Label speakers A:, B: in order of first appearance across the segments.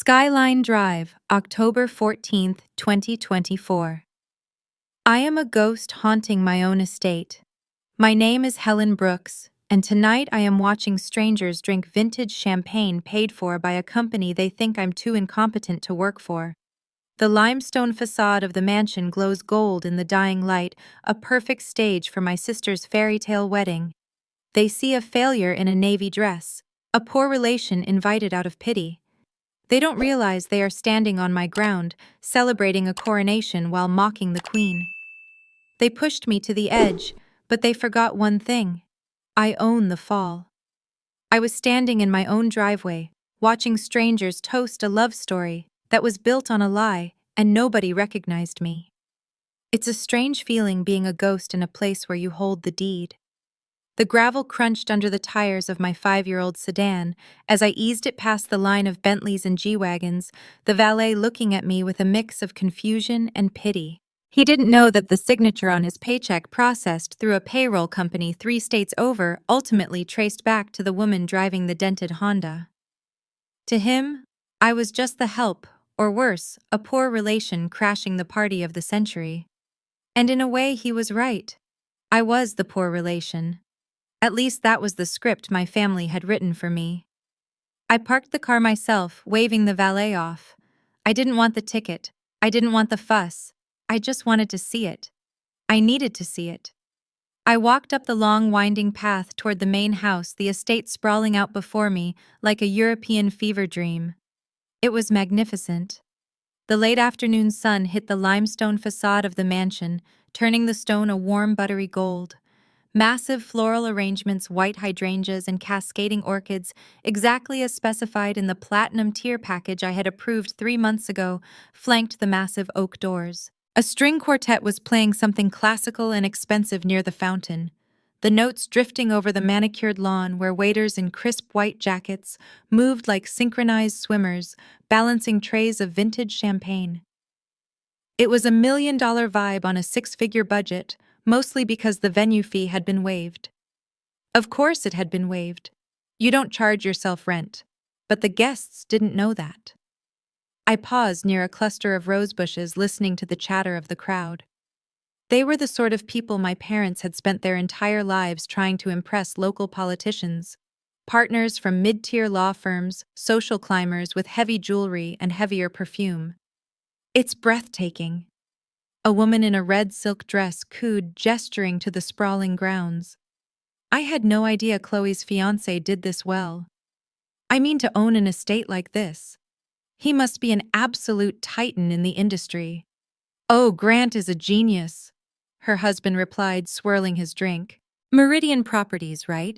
A: Skyline Drive, October 14th, 2024. I am a ghost haunting my own estate. My name is Helen Brooks, and tonight I am watching strangers drink vintage champagne paid for by a company they think I'm too incompetent to work for. The limestone facade of the mansion glows gold in the dying light, a perfect stage for my sister's fairy tale wedding. They see a failure in a navy dress, a poor relation invited out of pity. They don't realize they are standing on my ground, celebrating a coronation while mocking the queen. They pushed me to the edge, but they forgot one thing. I own the fall. I was standing in my own driveway, watching strangers toast a love story that was built on a lie, and nobody recognized me. It's a strange feeling being a ghost in a place where you hold the deed. The gravel crunched under the tires of my 5-year-old sedan as I eased it past the line of Bentleys and G-Wagons, the valet looking at me with a mix of confusion and pity. He didn't know that the signature on his paycheck processed through a payroll company 3 states over ultimately traced back to the woman driving the dented Honda. To him, I was just the help, or worse, a poor relation crashing the party of the century. And in a way, he was right. I was the poor relation. At least that was the script my family had written for me. I parked the car myself, waving the valet off. I didn't want the ticket. I didn't want the fuss. I just wanted to see it. I needed to see it. I walked up the long, winding path toward the main house, the estate sprawling out before me like a European fever dream. It was magnificent. The late afternoon sun hit the limestone facade of the mansion, turning the stone a warm, buttery gold. Massive floral arrangements, white hydrangeas, and cascading orchids, exactly as specified in the platinum tier package I had approved 3 months ago, flanked the massive oak doors. A string quartet was playing something classical and expensive near the fountain, the notes drifting over the manicured lawn where waiters in crisp white jackets moved like synchronized swimmers, balancing trays of vintage champagne. It was a $1 million vibe on a 6-figure budget, mostly because the venue fee had been waived. Of course it had been waived. You don't charge yourself rent. But the guests didn't know that. I paused near a cluster of rose bushes listening to the chatter of the crowd. They were the sort of people my parents had spent their entire lives trying to impress local politicians, partners from mid-tier law firms, social climbers with heavy jewelry and heavier perfume. It's breathtaking. A woman in a red silk dress cooed, gesturing to the sprawling grounds. I had no idea Chloe's fiancé did this well. I mean, to own an estate like this. He must be an absolute titan in the industry. Oh, Grant is a genius, her husband replied, swirling his drink. Meridian Properties, right?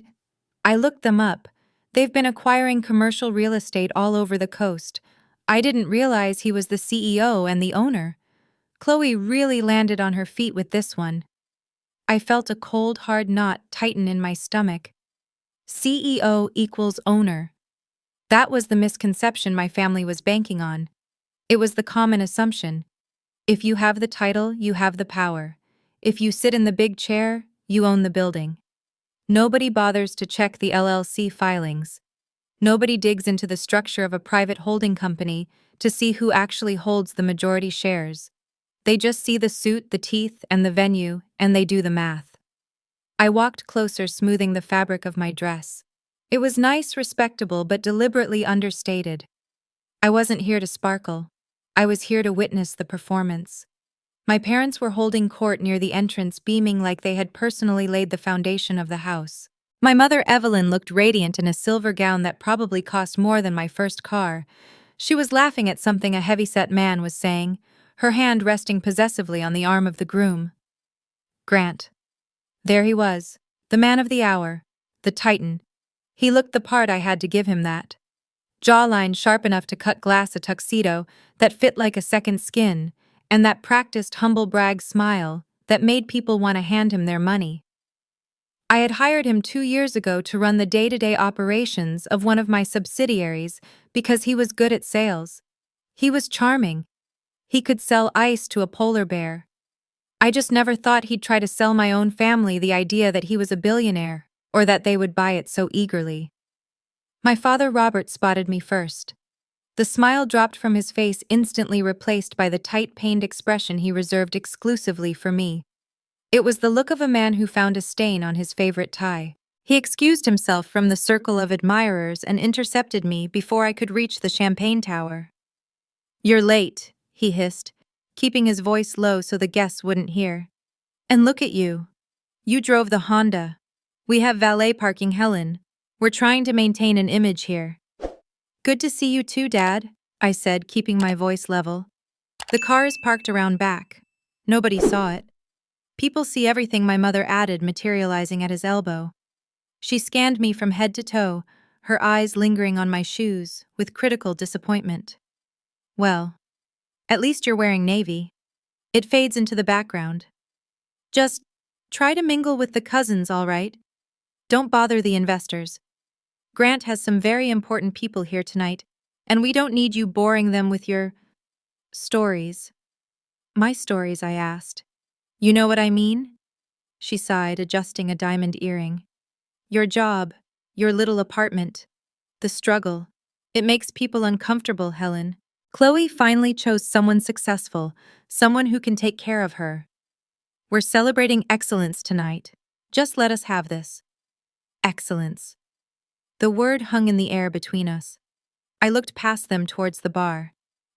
A: I looked them up. They've been acquiring commercial real estate all over the coast. I didn't realize he was the CEO and the owner. Chloe really landed on her feet with this one. I felt a cold, hard knot tighten in my stomach. CEO equals owner. That was the misconception my family was banking on. It was the common assumption. If you have the title, you have the power. If you sit in the big chair, you own the building. Nobody bothers to check the LLC filings. Nobody digs into the structure of a private holding company to see who actually holds the majority shares. They just see the suit, the teeth, and the venue, and they do the math. I walked closer, smoothing the fabric of my dress. It was nice, respectable, but deliberately understated. I wasn't here to sparkle. I was here to witness the performance. My parents were holding court near the entrance, beaming like they had personally laid the foundation of the house. My mother, Evelyn, looked radiant in a silver gown that probably cost more than my first car. She was laughing at something a heavyset man was saying, her hand resting possessively on the arm of the groom. Grant. There he was, the man of the hour, the titan. He looked the part. I had to give him that. Jawline sharp enough to cut glass, a tuxedo that fit like a second skin, and that practiced humble brag smile that made people want to hand him their money. I had hired him 2 years ago to run the day-to-day operations of one of my subsidiaries because he was good at sales. He was charming. He could sell ice to a polar bear. I just never thought he'd try to sell my own family the idea that he was a billionaire, or that they would buy it so eagerly. My father Robert spotted me first. The smile dropped from his face, instantly replaced by the tight, pained expression he reserved exclusively for me. It was the look of a man who found a stain on his favorite tie. He excused himself from the circle of admirers and intercepted me before I could reach the champagne tower. "You're late," he hissed, keeping his voice low so the guests wouldn't hear. "And look at you. You drove the Honda. We have valet parking, Helen. We're trying to maintain an image here." "Good to see you too, Dad," I said, keeping my voice level. "The car is parked around back. Nobody saw it." "People see everything," my mother added, materializing at his elbow. She scanned me from head to toe, her eyes lingering on my shoes, with critical disappointment. "Well, at least you're wearing navy. It fades into the background. Just try to mingle with the cousins, all right? Don't bother the investors. Grant has some very important people here tonight, and we don't need you boring them with your stories." "My stories?" I asked. "You know what I mean?" She sighed, adjusting a diamond earring. "Your job, your little apartment, the struggle. It makes people uncomfortable, Helen." Chloe finally chose someone successful, someone who can take care of her. "We're celebrating excellence tonight. Just let us have this." Excellence. The word hung in the air between us. I looked past them towards the bar.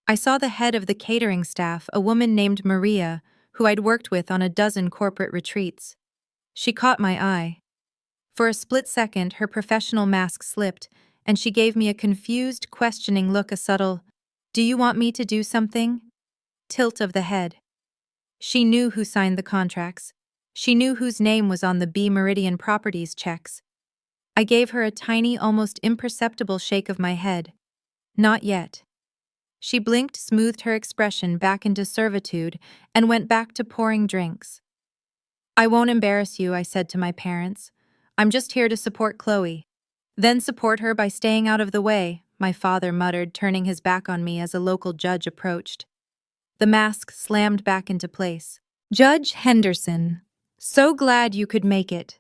A: I saw the head of the catering staff, a woman named Maria, who I'd worked with on a dozen corporate retreats. She caught my eye. For a split second, her professional mask slipped, and she gave me a confused, questioning look, a subtle, "Do you want me to do something?" tilt of the head. She knew who signed the contracts. She knew whose name was on the Meridian properties checks. I gave her a tiny, almost imperceptible shake of my head. "Not yet." She blinked, smoothed her expression back into servitude, and went back to pouring drinks. "I won't embarrass you," I said to my parents. "I'm just here to support Chloe." "Then support her by staying out of the way," my father muttered, turning his back on me as a local judge approached. The mask slammed back into place. "Judge Henderson, so glad you could make it.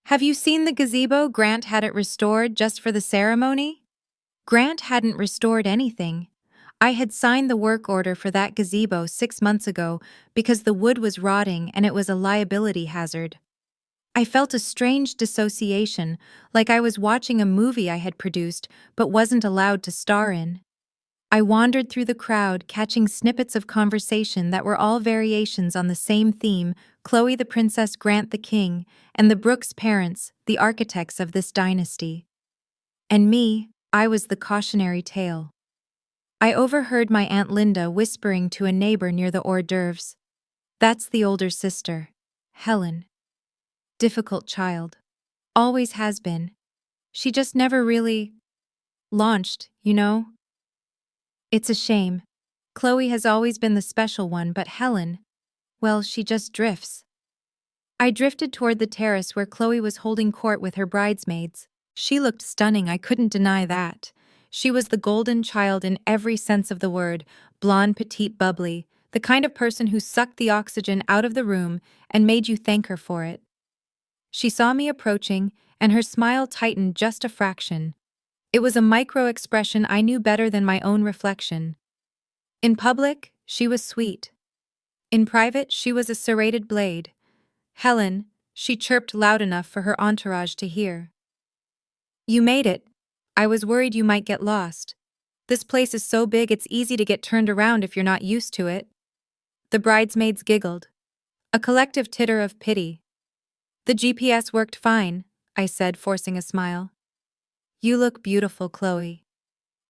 A: Have you seen the gazebo? Grant had it restored just for the ceremony?" Grant hadn't restored anything. I had signed the work order for that gazebo 6 months ago because the wood was rotting and it was a liability hazard. I felt a strange dissociation, like I was watching a movie I had produced but wasn't allowed to star in. I wandered through the crowd, catching snippets of conversation that were all variations on the same theme: Chloe the princess, Grant the king, and the Brooks parents, the architects of this dynasty. And me, I was the cautionary tale. I overheard my Aunt Linda whispering to a neighbor near the hors d'oeuvres. "That's the older sister, Helen. Difficult child. Always has been. She just never really launched, you know? It's a shame. Chloe has always been the special one, but Helen, well, she just drifts." I drifted toward the terrace where Chloe was holding court with her bridesmaids. She looked stunning, I couldn't deny that. She was the golden child in every sense of the word, blonde, petite, bubbly, the kind of person who sucked the oxygen out of the room and made you thank her for it. She saw me approaching, and her smile tightened just a fraction. It was a micro-expression I knew better than my own reflection. In public, she was sweet. In private, she was a serrated blade. "Helen," she chirped loud enough for her entourage to hear. "You made it. I was worried you might get lost. This place is so big it's easy to get turned around if you're not used to it." The bridesmaids giggled. A collective titter of pity. "The GPS worked fine," I said, forcing a smile. "You look beautiful, Chloe."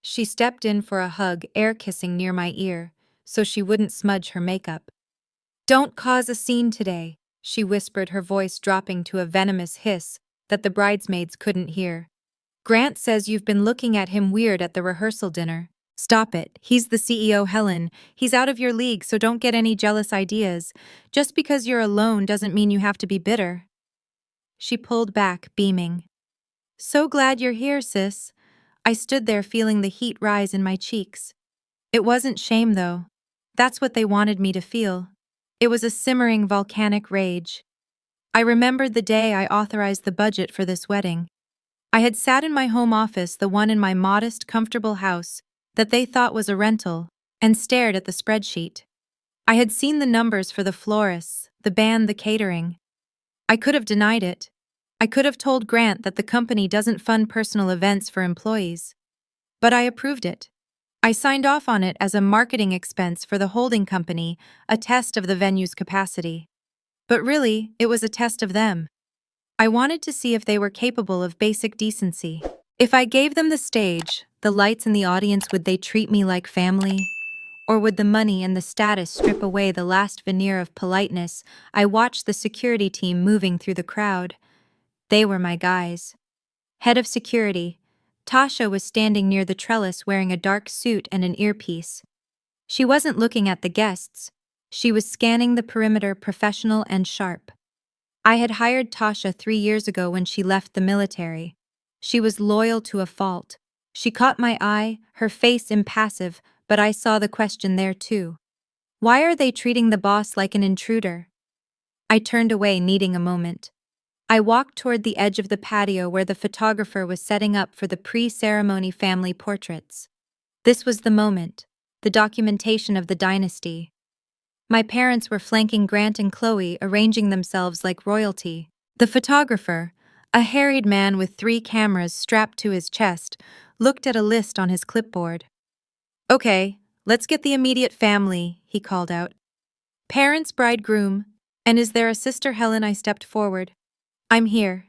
A: She stepped in for a hug, air kissing near my ear, so she wouldn't smudge her makeup. "Don't cause a scene today," she whispered, her voice dropping to a venomous hiss that the bridesmaids couldn't hear. "Grant says you've been looking at him weird at the rehearsal dinner." "Stop it. He's the CEO, Helen. He's out of your league, so don't get any jealous ideas. Just because you're alone doesn't mean you have to be bitter." She pulled back, beaming. "So glad you're here, sis." I stood there feeling the heat rise in my cheeks. It wasn't shame, though. That's what they wanted me to feel. It was a simmering volcanic rage. I remembered the day I authorized the budget for this wedding. I had sat in my home office, the one in my modest, comfortable house, that they thought was a rental, and stared at the spreadsheet. I had seen the numbers for the florists, the band, the catering. I could have denied it. I could have told Grant that the company doesn't fund personal events for employees. But I approved it. I signed off on it as a marketing expense for the holding company, a test of the venue's capacity. But really, it was a test of them. I wanted to see if they were capable of basic decency. If I gave them the stage, the lights and the audience, would they treat me like family? Or would the money and the status strip away the last veneer of politeness? I watched the security team moving through the crowd. They were my guys. Head of security, Tasha, was standing near the trellis wearing a dark suit and an earpiece. She wasn't looking at the guests. She was scanning the perimeter, professional and sharp. I had hired Tasha 3 years ago when she left the military. She was loyal to a fault. She caught my eye, her face impassive, but I saw the question there too. Why are they treating the boss like an intruder? I turned away, needing a moment. I walked toward the edge of the patio where the photographer was setting up for the pre-ceremony family portraits. This was the moment, the documentation of the dynasty. My parents were flanking Grant and Chloe, arranging themselves like royalty. The photographer, a harried man with 3 cameras strapped to his chest, looked at a list on his clipboard. "Okay, let's get the immediate family," he called out. "Parents, bridegroom, and is there a sister?" Helen, I stepped forward. "I'm here."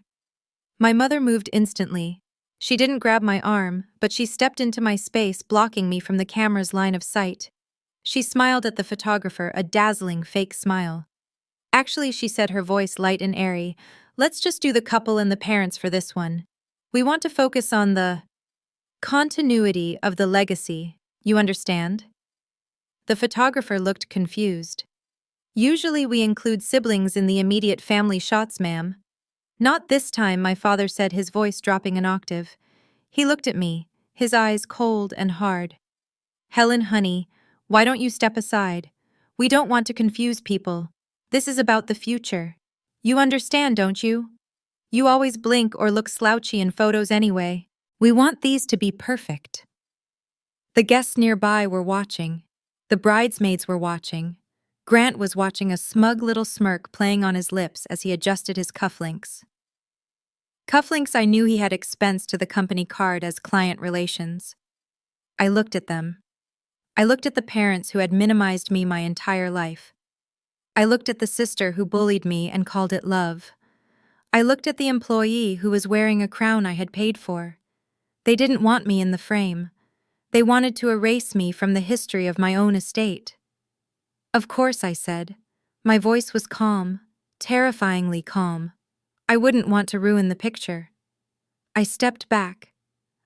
A: My mother moved instantly. She didn't grab my arm, but she stepped into my space, blocking me from the camera's line of sight. She smiled at the photographer, a dazzling fake smile. "Actually," she said, her voice light and airy, "let's just do the couple and the parents for this one. We want to focus on the continuity of the legacy, you understand?" The photographer looked confused. "Usually we include siblings in the immediate family shots, ma'am." "Not this time," my father said, his voice dropping an octave. He looked at me, his eyes cold and hard. "Helen, honey, why don't you step aside? We don't want to confuse people. This is about the future. You understand, don't you? You always blink or look slouchy in photos anyway. We want these to be perfect." The guests nearby were watching. The bridesmaids were watching. Grant was watching, a smug little smirk playing on his lips as he adjusted his cufflinks. Cufflinks I knew he had expensed to the company card as client relations. I looked at them. I looked at the parents who had minimized me my entire life. I looked at the sister who bullied me and called it love. I looked at the employee who was wearing a crown I had paid for. They didn't want me in the frame. They wanted to erase me from the history of my own estate. "Of course," I said. My voice was calm, terrifyingly calm. I wouldn't want to ruin the picture. I stepped back.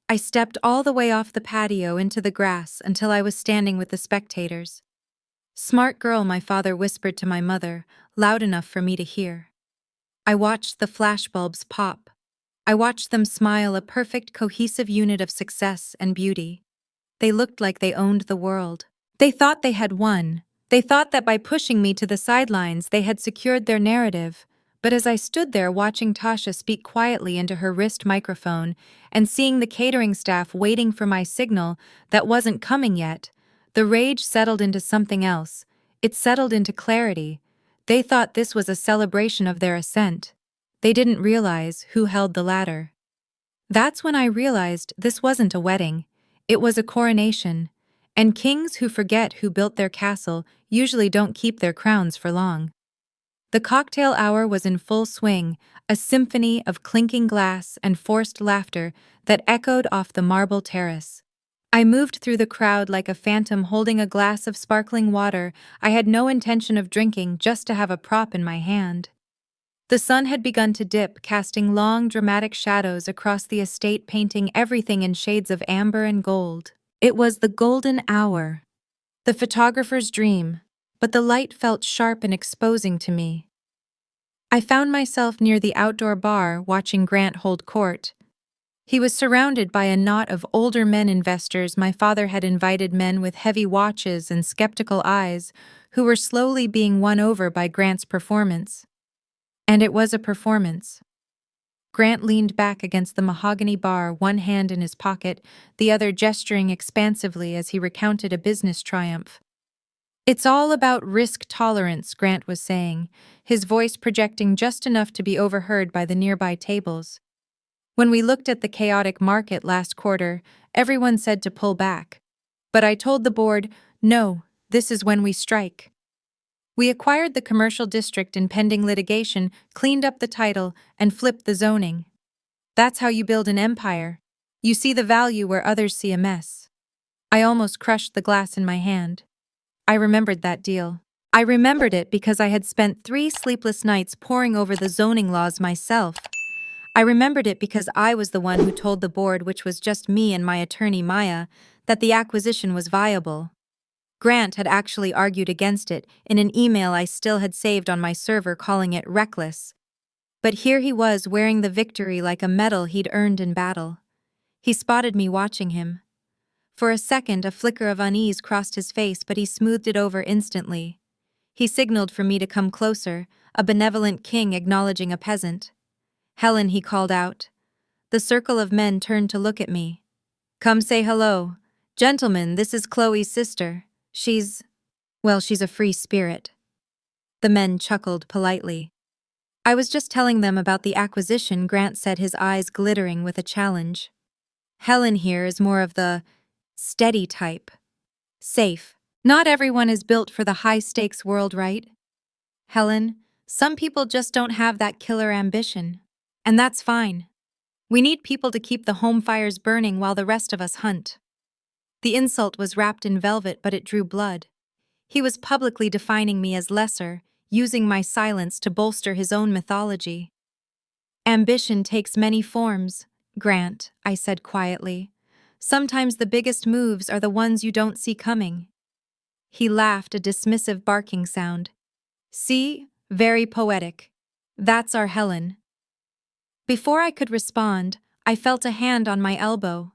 A: I stepped all the way off the patio into the grass until I was standing with the spectators. "Smart girl," my father whispered to my mother, loud enough for me to hear. I watched the flashbulbs pop. I watched them smile, a perfect, cohesive unit of success and beauty. They looked like they owned the world. They thought they had won. They thought that by pushing me to the sidelines they had secured their narrative. But as I stood there watching Tasha speak quietly into her wrist microphone and seeing the catering staff waiting for my signal that wasn't coming yet, the rage settled into something else. It settled into clarity. They thought this was a celebration of their ascent. They didn't realize who held the ladder. That's when I realized this wasn't a wedding. It was a coronation. And kings who forget who built their castle usually don't keep their crowns for long. The cocktail hour was in full swing, a symphony of clinking glass and forced laughter that echoed off the marble terrace. I moved through the crowd like a phantom holding a glass of sparkling water I had no intention of drinking, just to have a prop in my hand. The sun had begun to dip, casting long, dramatic shadows across the estate, painting everything in shades of amber and gold. It was the golden hour, the photographer's dream, but the light felt sharp and exposing to me. I found myself near the outdoor bar watching Grant hold court. He was surrounded by a knot of older men, investors. My father had invited, men with heavy watches and skeptical eyes who were slowly being won over by Grant's performance. And it was a performance. Grant leaned back against the mahogany bar, one hand in his pocket, the other gesturing expansively as he recounted a business triumph. It's all about risk tolerance, Grant was saying, his voice projecting just enough to be overheard by the nearby tables. When we looked at the chaotic market last quarter, everyone said to pull back. But I told the board, no, this is when we strike. We acquired the commercial district in pending litigation, cleaned up the title, and flipped the zoning. That's how you build an empire. You see the value where others see a mess. I almost crushed the glass in my hand. I remembered that deal. I remembered it because I had spent 3 sleepless nights poring over the zoning laws myself. I remembered it because I was the one who told the board, which was just me and my attorney Maya, that the acquisition was viable. Grant had actually argued against it in an email I still had saved on my server, calling it reckless. But here he was wearing the victory like a medal he'd earned in battle. He spotted me watching him. For a second, a flicker of unease crossed his face, but he smoothed it over instantly. He signaled for me to come closer, a benevolent king acknowledging a peasant. Helen, he called out. The circle of men turned to look at me. Come say hello. Gentlemen, this is Chloe's sister. She's a free spirit. The men chuckled politely. I was just telling them about the acquisition, Grant said, his eyes glittering with a challenge. Helen here is more of the steady type. Safe. Not everyone is built for the high-stakes world, right? Helen, some people just don't have that killer ambition. And that's fine. We need people to keep the home fires burning while the rest of us hunt. The insult was wrapped in velvet, but it drew blood. He was publicly defining me as lesser, using my silence to bolster his own mythology. Ambition takes many forms, Grant, I said quietly. Sometimes the biggest moves are the ones you don't see coming. He laughed, a dismissive barking sound. See? Very poetic. That's our Helen. Before I could respond, I felt a hand on my elbow.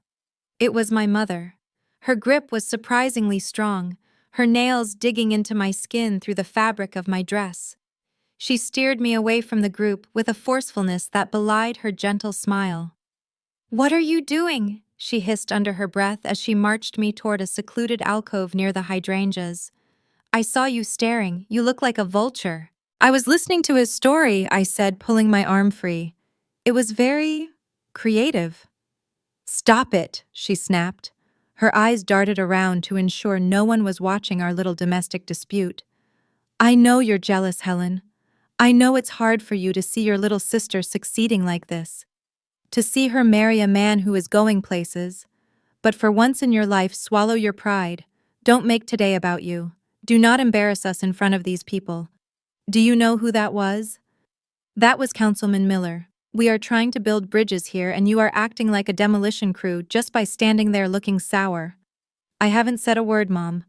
A: It was my mother. Her grip was surprisingly strong, her nails digging into my skin through the fabric of my dress. She steered me away from the group with a forcefulness that belied her gentle smile. What are you doing? She hissed under her breath as she marched me toward a secluded alcove near the hydrangeas. I saw you staring. You look like a vulture. I was listening to his story, I said, pulling my arm free. It was very creative. Stop it, she snapped. Her eyes darted around to ensure no one was watching our little domestic dispute. I know you're jealous, Helen. I know it's hard for you to see your little sister succeeding like this. To see her marry a man who is going places. But for once in your life, swallow your pride. Don't make today about you. Do not embarrass us in front of these people. Do you know who that was? That was Councilman Miller. We are trying to build bridges here and you are acting like a demolition crew just by standing there looking sour. I haven't said a word, Mom.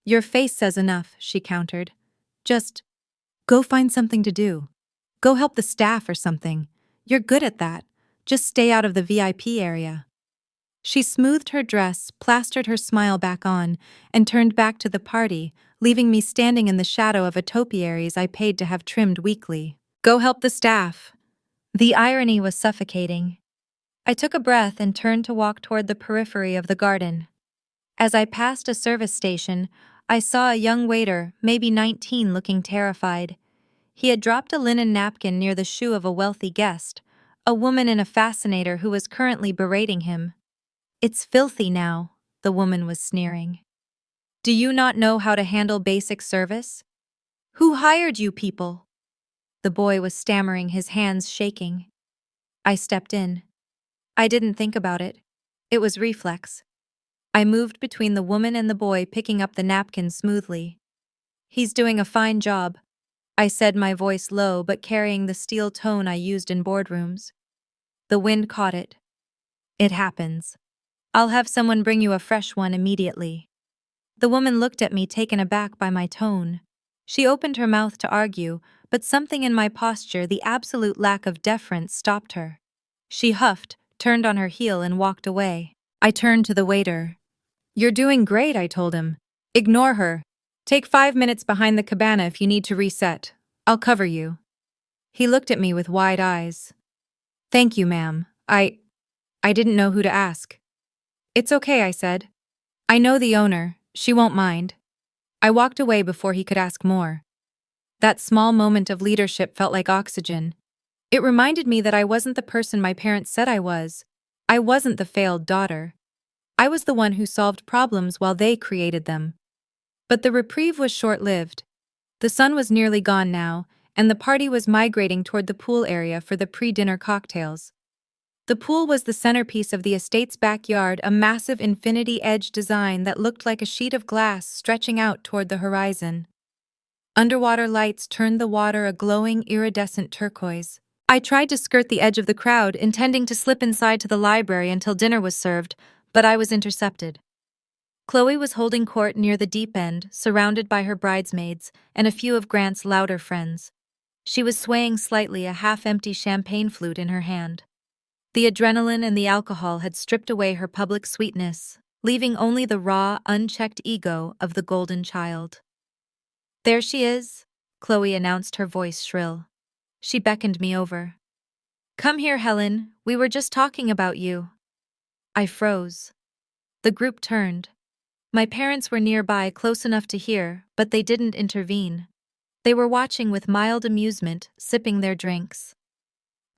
A: Your face says enough, she countered. Just go find something to do. Go help the staff or something. You're good at that. Just stay out of the VIP area. She smoothed her dress, plastered her smile back on, and turned back to the party, leaving me standing in the shadow of a topiaries I paid to have trimmed weekly. Go help the staff. The irony was suffocating. I took a breath and turned to walk toward the periphery of the garden. As I passed a service station, I saw a young waiter, maybe 19, looking terrified. He had dropped a linen napkin near the shoe of a wealthy guest, a woman in a fascinator who was currently berating him. It's filthy now, the woman was sneering. Do you not know how to handle basic service? Who hired you people? The boy was stammering, his hands shaking. I stepped in. I didn't think about it. It was reflex. I moved between the woman and the boy, picking up the napkin smoothly. He's doing a fine job, I said, my voice low but carrying the steel tone I used in boardrooms. The wind caught it. It happens. I'll have someone bring you a fresh one immediately. The woman looked at me, taken aback by my tone. She opened her mouth to argue, but something in my posture, the absolute lack of deference, stopped her. She huffed, turned on her heel, and walked away. I turned to the waiter. You're doing great, I told him. Ignore her. Take 5 minutes behind the cabana if you need to reset. I'll cover you. He looked at me with wide eyes. Thank you, ma'am. I didn't know who to ask. It's okay, I said. I know the owner. She won't mind. I walked away before he could ask more. That small moment of leadership felt like oxygen. It reminded me that I wasn't the person my parents said I was. I wasn't the failed daughter. I was the one who solved problems while they created them. But the reprieve was short-lived. The sun was nearly gone now, and the party was migrating toward the pool area for the pre-dinner cocktails. The pool was the centerpiece of the estate's backyard, a massive infinity-edge design that looked like a sheet of glass stretching out toward the horizon. Underwater lights turned the water a glowing, iridescent turquoise. I tried to skirt the edge of the crowd, intending to slip inside to the library until dinner was served, but I was intercepted. Chloe was holding court near the deep end, surrounded by her bridesmaids and a few of Grant's louder friends. She was swaying slightly, a half-empty champagne flute in her hand. The adrenaline and the alcohol had stripped away her public sweetness, leaving only the raw, unchecked ego of the golden child. There she is, Chloe announced, her voice shrill. She beckoned me over. Come here, Helen, we were just talking about you. I froze. The group turned. My parents were nearby, close enough to hear, but they didn't intervene. They were watching with mild amusement, sipping their drinks.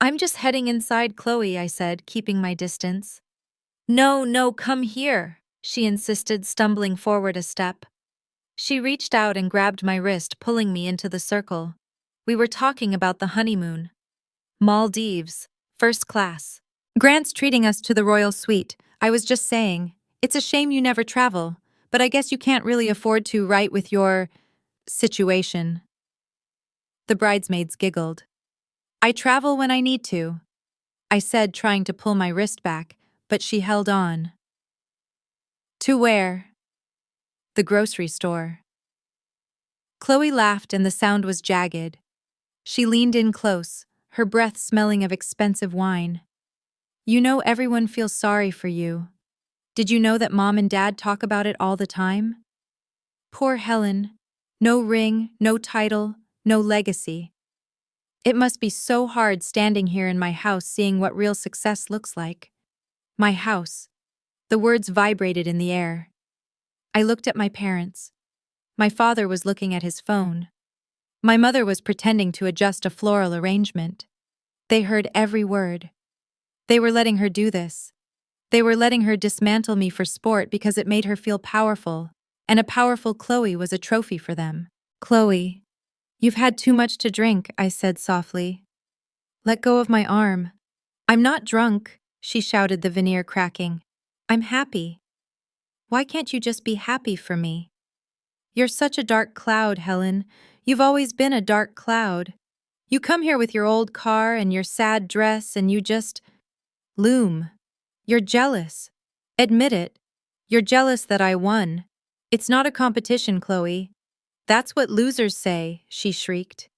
A: I'm just heading inside, Chloe, I said, keeping my distance. No, come here, she insisted, stumbling forward a step. She reached out and grabbed my wrist, pulling me into the circle. We were talking about the honeymoon. Maldives, first class. Grant's treating us to the royal suite. I was just saying, it's a shame you never travel, but I guess you can't really afford to, right, with your situation. The bridesmaids giggled. I travel when I need to, I said, trying to pull my wrist back, but she held on. To where? The grocery store. Chloe laughed and the sound was jagged. She leaned in close, her breath smelling of expensive wine. You know everyone feels sorry for you. Did you know that Mom and Dad talk about it all the time? Poor Helen. No ring, no title, no legacy. It must be so hard standing here in my house seeing what real success looks like. My house. The words vibrated in the air. I looked at my parents. My father was looking at his phone. My mother was pretending to adjust a floral arrangement. They heard every word. They were letting her do this. They were letting her dismantle me for sport because it made her feel powerful, and a powerful Chloe was a trophy for them. Chloe, you've had too much to drink, I said softly. Let go of my arm. I'm not drunk, she shouted, the veneer cracking. I'm happy. Why can't you just be happy for me? You're such a dark cloud, Helen. You've always been a dark cloud. You come here with your old car and your sad dress and you just loom. You're jealous. Admit it. You're jealous that I won. It's not a competition, Chloe. That's what losers say, she shrieked.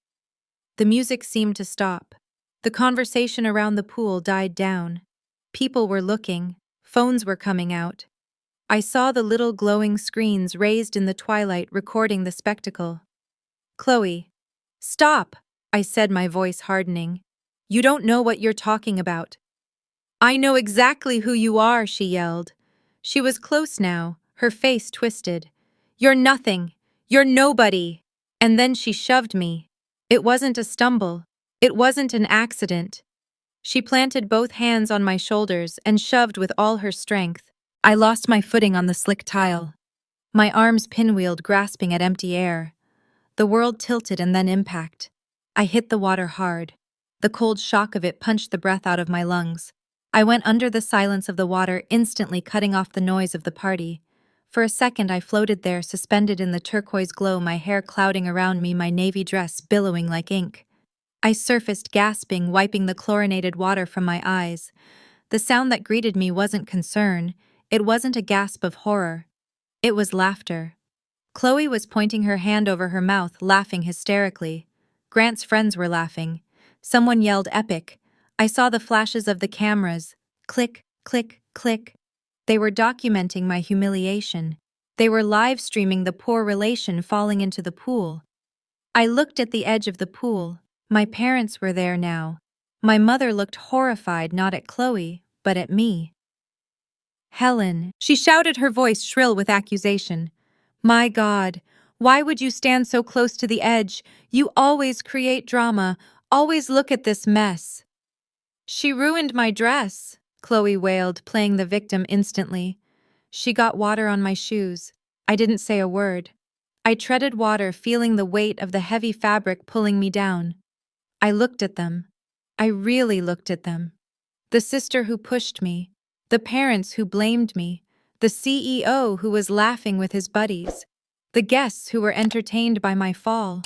A: The music seemed to stop. The conversation around the pool died down. People were looking. Phones were coming out. I saw the little glowing screens raised in the twilight recording the spectacle. Chloe. Stop, I said, my voice hardening. You don't know what you're talking about. I know exactly who you are, she yelled. She was close now, her face twisted. You're nothing. You're nobody. And then she shoved me. It wasn't a stumble. It wasn't an accident. She planted both hands on my shoulders and shoved with all her strength. I lost my footing on the slick tile. My arms pinwheeled, grasping at empty air. The world tilted and then impact. I hit the water hard. The cold shock of it punched the breath out of my lungs. I went under the silence of the water, instantly cutting off the noise of the party. For a second I floated there, suspended in the turquoise glow, my hair clouding around me, my navy dress billowing like ink. I surfaced, gasping, wiping the chlorinated water from my eyes. The sound that greeted me wasn't concern. It wasn't a gasp of horror. It was laughter. Chloe was pointing her hand over her mouth, laughing hysterically. Grant's friends were laughing. Someone yelled epic. I saw the flashes of the cameras. Click, click, click. They were documenting my humiliation. They were live streaming the poor relation falling into the pool. I looked at the edge of the pool. My parents were there now. My mother looked horrified not at Chloe, but at me. Helen, she shouted, her voice shrill with accusation. My God, why would you stand so close to the edge? You always create drama, always look at this mess. She ruined my dress, Chloe wailed, playing the victim instantly. She got water on my shoes. I didn't say a word. I treaded water, feeling the weight of the heavy fabric pulling me down. I looked at them. I really looked at them. The sister who pushed me, the parents who blamed me, the CEO who was laughing with his buddies, the guests who were entertained by my fall.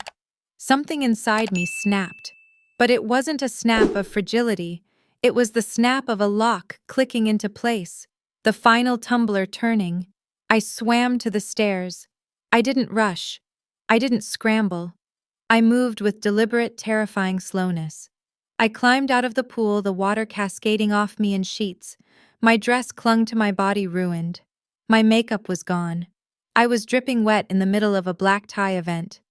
A: Something inside me snapped. But it wasn't a snap of fragility. It was the snap of a lock clicking into place, the final tumbler turning. I swam to the stairs. I didn't rush. I didn't scramble. I moved with deliberate, terrifying slowness. I climbed out of the pool, the water cascading off me in sheets. My dress clung to my body, ruined. My makeup was gone. I was dripping wet in the middle of a black tie event.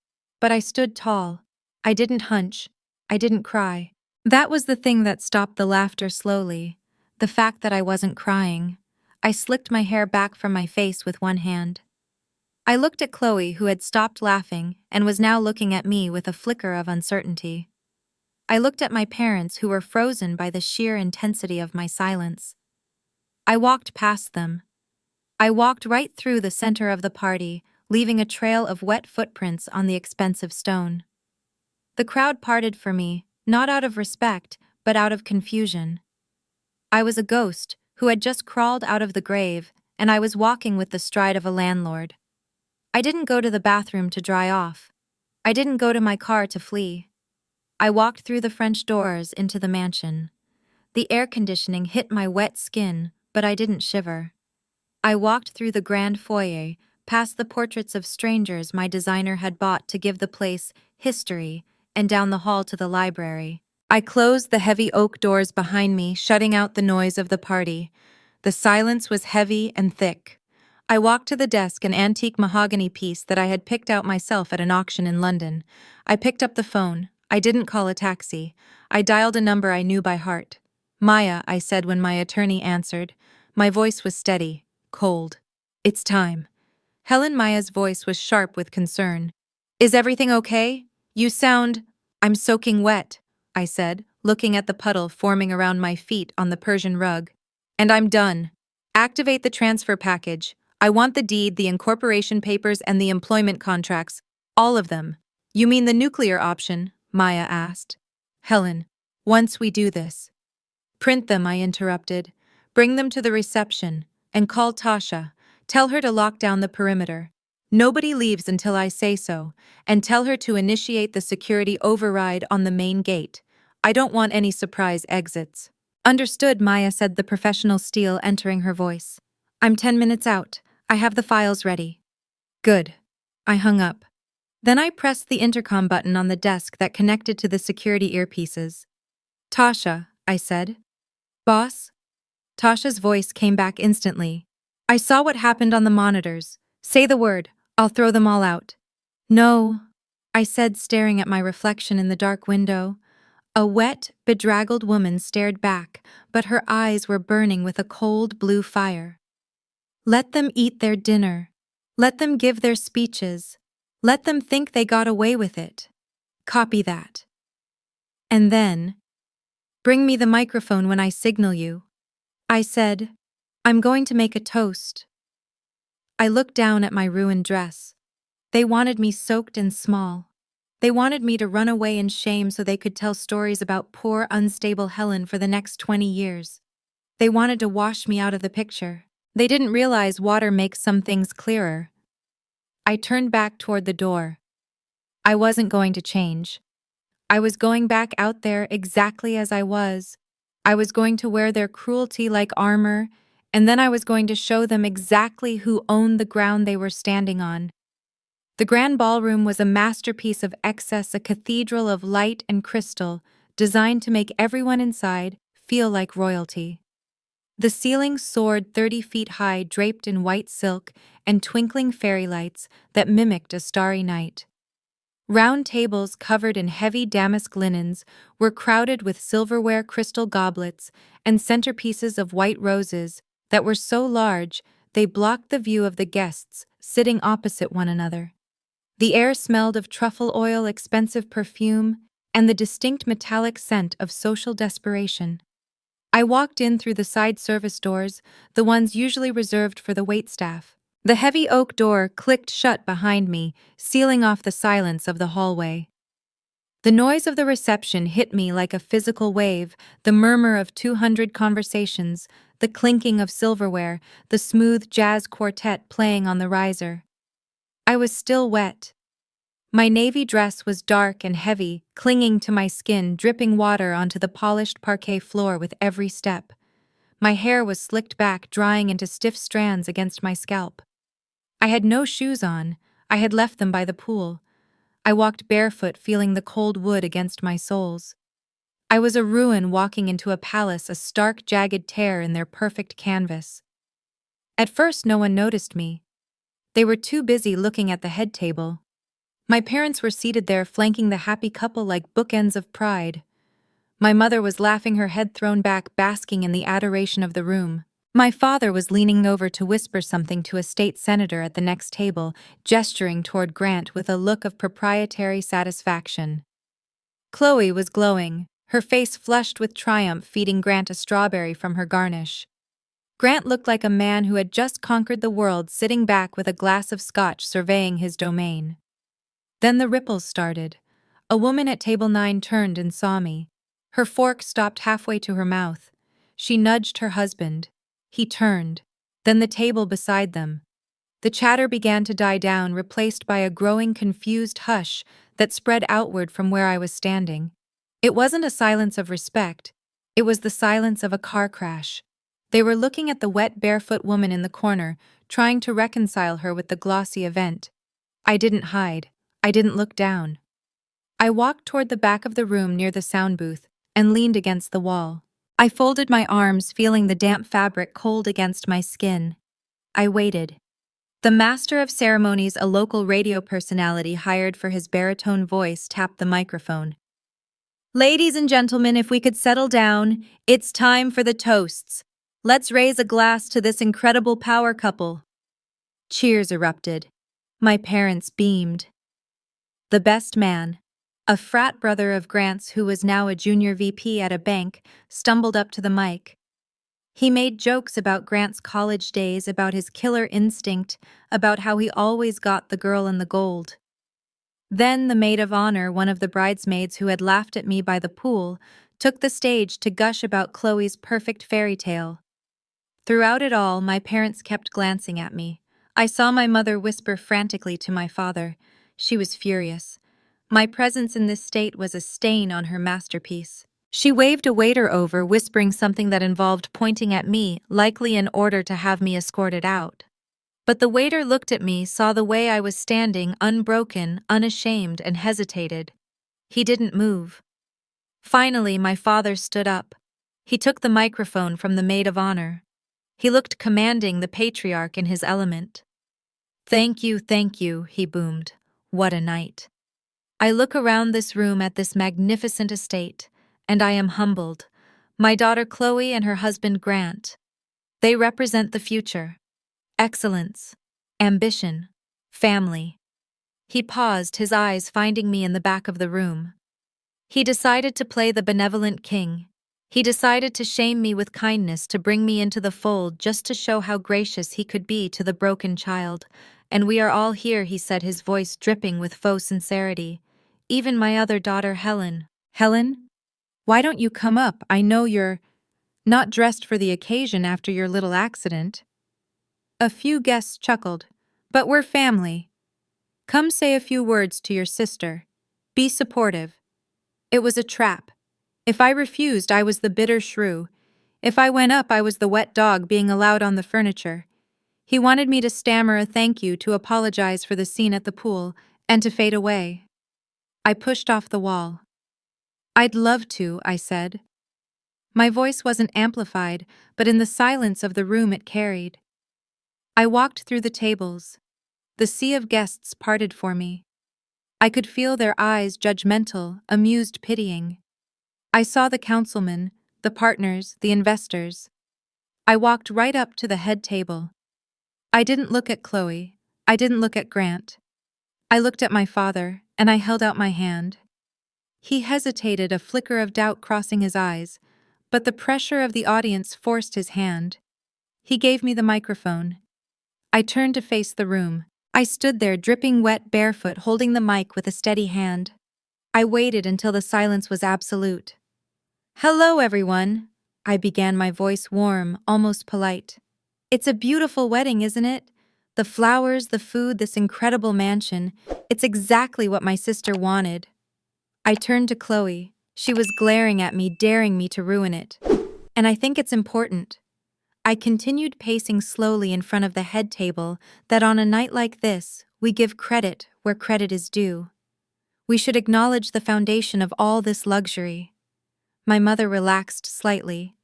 A: But I stood tall. I didn't hunch. I didn't cry. That was the thing that stopped the laughter slowly. The fact that I wasn't crying. I slicked my hair back from my face with one hand. I looked at Chloe, who had stopped laughing and was now looking at me with a flicker of uncertainty. I looked at my parents, who were frozen by the sheer intensity of my silence. I walked past them. I walked right through the center of the party, leaving a trail of wet footprints on the expensive stone. The crowd parted for me, not out of respect, but out of confusion. I was a ghost who had just crawled out of the grave, and I was walking with the stride of a landlord. I didn't go to the bathroom to dry off. I didn't go to my car to flee. I walked through the French doors into the mansion. The air conditioning hit my wet skin, but I didn't shiver. I walked through the grand foyer, past the portraits of strangers my designer had bought to give the place history, and down the hall to the library. I closed the heavy oak doors behind me, shutting out the noise of the party. The silence was heavy and thick. I walked to the desk, an antique mahogany piece that I had picked out myself at an auction in London. I picked up the phone. I didn't call a taxi. I dialed a number I knew by heart. Maya, I said when my attorney answered. My voice was steady, cold. It's time. Maya's voice was sharp with concern. Is everything okay? You sound… I'm soaking wet, I said, looking at the puddle forming around my feet on the Persian rug. And I'm done. Activate the transfer package. I want the deed, the incorporation papers, and the employment contracts. All of them. You mean the nuclear option? Maya asked. Helen, once we do this. Print them, I interrupted. Bring them to the reception, and call Tasha. Tell her to lock down the perimeter. Nobody leaves until I say so, and tell her to initiate the security override on the main gate. I don't want any surprise exits. Understood, Maya said, the professional steel entering her voice. I'm 10 minutes out. I have the files ready. Good. I hung up. Then I pressed the intercom button on the desk that connected to the security earpieces. Tasha, I said. Boss? Tasha's voice came back instantly. I saw what happened on the monitors. Say the word. I'll throw them all out. No, I said, staring at my reflection in the dark window. A wet, bedraggled woman stared back, but her eyes were burning with a cold blue fire. Let them eat their dinner. Let them give their speeches. Let them think they got away with it. Copy that. And then, bring me the microphone when I signal you. I said, I'm going to make a toast. I looked down at my ruined dress. They wanted me soaked and small. They wanted me to run away in shame so they could tell stories about poor, unstable Helen for the next 20 years. They wanted to wash me out of the picture. They didn't realize water makes some things clearer. I turned back toward the door. I wasn't going to change. I was going back out there exactly as I was. I was going to wear their cruelty like armor, and then I was going to show them exactly who owned the ground they were standing on. The grand ballroom was a masterpiece of excess, a cathedral of light and crystal, designed to make everyone inside feel like royalty. The ceiling soared 30 feet high, draped in white silk and twinkling fairy lights that mimicked a starry night. Round tables covered in heavy damask linens were crowded with silverware crystal goblets and centerpieces of white roses that were so large they blocked the view of the guests sitting opposite one another. The air smelled of truffle oil, expensive perfume, and the distinct metallic scent of social desperation. I walked in through the side service doors, the ones usually reserved for the waitstaff. The heavy oak door clicked shut behind me, sealing off the silence of the hallway. The noise of the reception hit me like a physical wave, the murmur of 200 conversations, the clinking of silverware, the smooth jazz quartet playing on the riser. I was still wet. My navy dress was dark and heavy, clinging to my skin, dripping water onto the polished parquet floor with every step. My hair was slicked back, drying into stiff strands against my scalp. I had no shoes on. I had left them by the pool. I walked barefoot, feeling the cold wood against my soles. I was a ruin walking into a palace, a stark, jagged tear in their perfect canvas. At first, no one noticed me. They were too busy looking at the head table. My parents were seated there, flanking the happy couple like bookends of pride. My mother was laughing, her head thrown back, basking in the adoration of the room. My father was leaning over to whisper something to a state senator at the next table, gesturing toward Grant with a look of proprietary satisfaction. Chloe was glowing, her face flushed with triumph, feeding Grant a strawberry from her garnish. Grant looked like a man who had just conquered the world, sitting back with a glass of scotch surveying his domain. Then the ripples started. A woman at table 9 turned and saw me. Her fork stopped halfway to her mouth. She nudged her husband. He turned. Then the table beside them. The chatter began to die down, replaced by a growing, confused hush that spread outward from where I was standing. It wasn't a silence of respect. It was the silence of a car crash. They were looking at the wet, barefoot woman in the corner, trying to reconcile her with the glossy event. I didn't hide. I didn't look down. I walked toward the back of the room near the sound booth and leaned against the wall. I folded my arms, feeling the damp fabric cold against my skin. I waited. The master of ceremonies, a local radio personality hired for his baritone voice, tapped the microphone. "Ladies and gentlemen, if we could settle down, it's time for the toasts. Let's raise a glass to this incredible power couple." Cheers erupted. My parents beamed. The best man, a frat brother of Grant's who was now a junior VP at a bank, stumbled up to the mic. He made jokes about Grant's college days, about his killer instinct, about how he always got the girl in the gold. Then the maid of honor, one of the bridesmaids who had laughed at me by the pool, took the stage to gush about Chloe's perfect fairy tale. Throughout it all, my parents kept glancing at me. I saw my mother whisper frantically to my father. She was furious. My presence in this state was a stain on her masterpiece. She waved a waiter over, whispering something that involved pointing at me, likely in order to have me escorted out. But the waiter looked at me, saw the way I was standing, unbroken, unashamed, and hesitated. He didn't move. Finally, my father stood up. He took the microphone from the maid of honor. He looked commanding, the patriarch in his element. Thank you, he boomed. What a night. I look around this room at this magnificent estate, and I am humbled. My daughter Chloe and her husband Grant. They represent the future. Excellence. Ambition. Family. He paused, his eyes finding me in the back of the room. He decided to play the benevolent king. He decided to shame me with kindness, to bring me into the fold just to show how gracious he could be to the broken child. And we are all here, he said, his voice dripping with faux sincerity. Even my other daughter, Helen. Helen? Why don't you come up? I know you're not dressed for the occasion after your little accident. A few guests chuckled. But we're family. Come say a few words to your sister. Be supportive. It was a trap. If I refused, I was the bitter shrew. If I went up, I was the wet dog being allowed on the furniture. He wanted me to stammer a thank you, to apologize for the scene at the pool, and to fade away. I pushed off the wall. I'd love to, I said. My voice wasn't amplified, but in the silence of the room it carried. I walked through the tables. The sea of guests parted for me. I could feel their eyes judgmental, amused, pitying. I saw the councilmen, the partners, the investors. I walked right up to the head table. I didn't look at Chloe. I didn't look at Grant. I looked at my father, and I held out my hand. He hesitated, a flicker of doubt crossing his eyes, but the pressure of the audience forced his hand. He gave me the microphone. I turned to face the room. I stood there, dripping wet, barefoot, holding the mic with a steady hand. I waited until the silence was absolute. "Hello, everyone," I began, my voice warm, almost polite. "It's a beautiful wedding, isn't it? The flowers, the food, this incredible mansion. It's exactly what my sister wanted." I turned to Chloe. She was glaring at me, daring me to ruin it. "And I think it's important." I continued, pacing slowly in front of the head table, "that on a night like this, we give credit where credit is due. We should acknowledge the foundation of all this luxury." My mother relaxed slightly.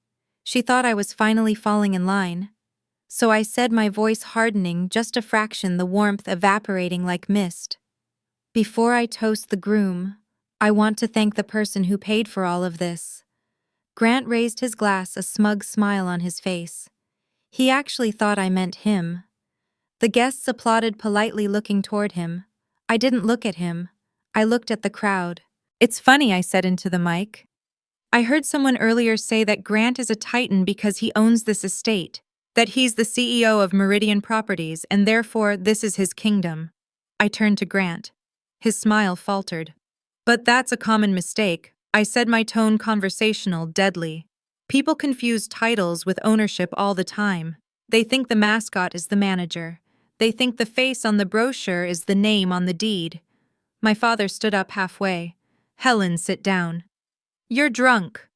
A: She thought I was finally falling in line. So I said, my voice hardening just a fraction, the warmth evaporating like mist. "Before I toast the groom, I want to thank the person who paid for all of this." Grant raised his glass, a smug smile on his face. He actually thought I meant him. The guests applauded politely, looking toward him. I didn't look at him. I looked at the crowd. "It's funny," I said into the mic. "I heard someone earlier say that Grant is a titan because he owns this estate, that he's the CEO of Meridian Properties, and therefore this is his kingdom." I turned to Grant. His smile faltered. "But that's a common mistake," I said, my tone conversational, deadly. "People confuse titles with ownership all the time. They think the mascot is the manager. They think the face on the brochure is the name on the deed." My father stood up halfway. "Helen, sit down. You're drunk."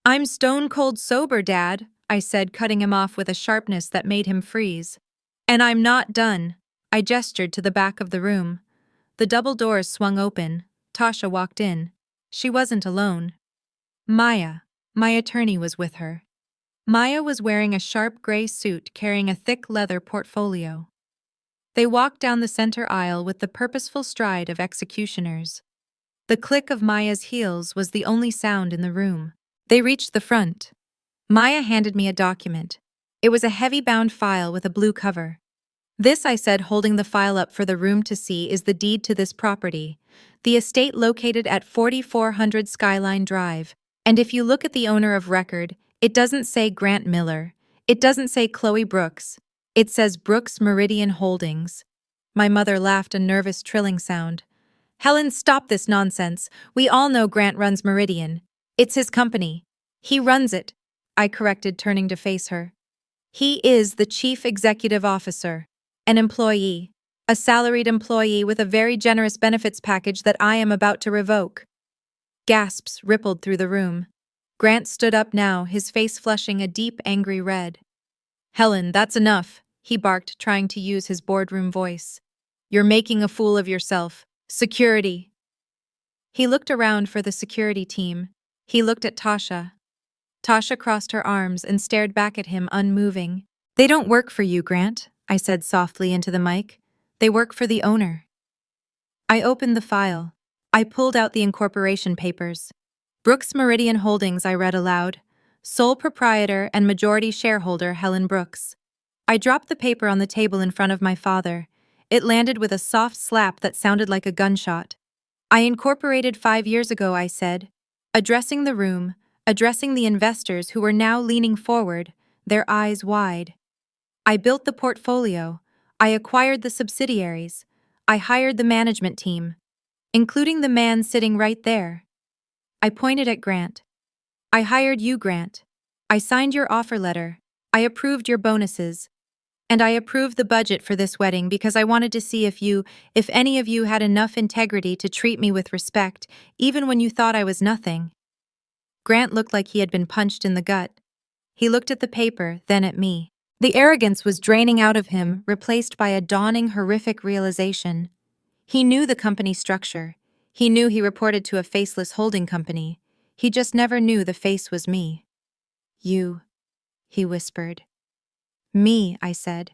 A: "I'm stone cold sober, Dad," I said, cutting him off with a sharpness that made him freeze. "And I'm not done." I gestured to the back of the room. The double doors swung open. Tasha walked in. She wasn't alone. Maya, my attorney, was with her. Maya was wearing a sharp gray suit, carrying a thick leather portfolio. They walked down the center aisle with the purposeful stride of executioners. The click of Maya's heels was the only sound in the room. They reached the front. Maya handed me a document. It was a heavy-bound file with a blue cover. "This," I said, holding the file up for the room to see, "is the deed to this property, the estate located at 4400 Skyline Drive. And if you look at the owner of record, it doesn't say Grant Miller. It doesn't say Chloe Brooks. It says Brooks Meridian Holdings." My mother laughed, a nervous trilling sound. "Helen, stop this nonsense. We all know Grant runs Meridian. It's his company. He runs it," I corrected, turning to face her. "He is the chief executive officer. An employee. A salaried employee with a very generous benefits package that I am about to revoke." Gasps rippled through the room. Grant stood up now, his face flushing a deep, angry red. "Helen, that's enough," he barked, trying to use his boardroom voice. "You're making a fool of yourself. Security." He looked around for the security team. He looked at Tasha. Tasha crossed her arms and stared back at him, unmoving. "They don't work for you, Grant," I said softly into the mic. "They work for the owner." I opened the file. I pulled out the incorporation papers. "Brooks Meridian Holdings," I read aloud. "Sole proprietor and majority shareholder Helen Brooks." I dropped the paper on the table in front of my father. It landed with a soft slap that sounded like a gunshot. "I incorporated 5 years ago," I said, addressing the room, addressing the investors who were now leaning forward, their eyes wide. "I built the portfolio. I acquired the subsidiaries. I hired the management team, including the man sitting right there." I pointed at Grant. "I hired you, Grant. I signed your offer letter. I approved your bonuses. And I approved the budget for this wedding because I wanted to see if any of you had enough integrity to treat me with respect, even when you thought I was nothing." Grant looked like he had been punched in the gut. He looked at the paper, then at me. The arrogance was draining out of him, replaced by a dawning, horrific realization. He knew the company structure. He knew he reported to a faceless holding company. He just never knew the face was me. "You," he whispered. "Me," I said.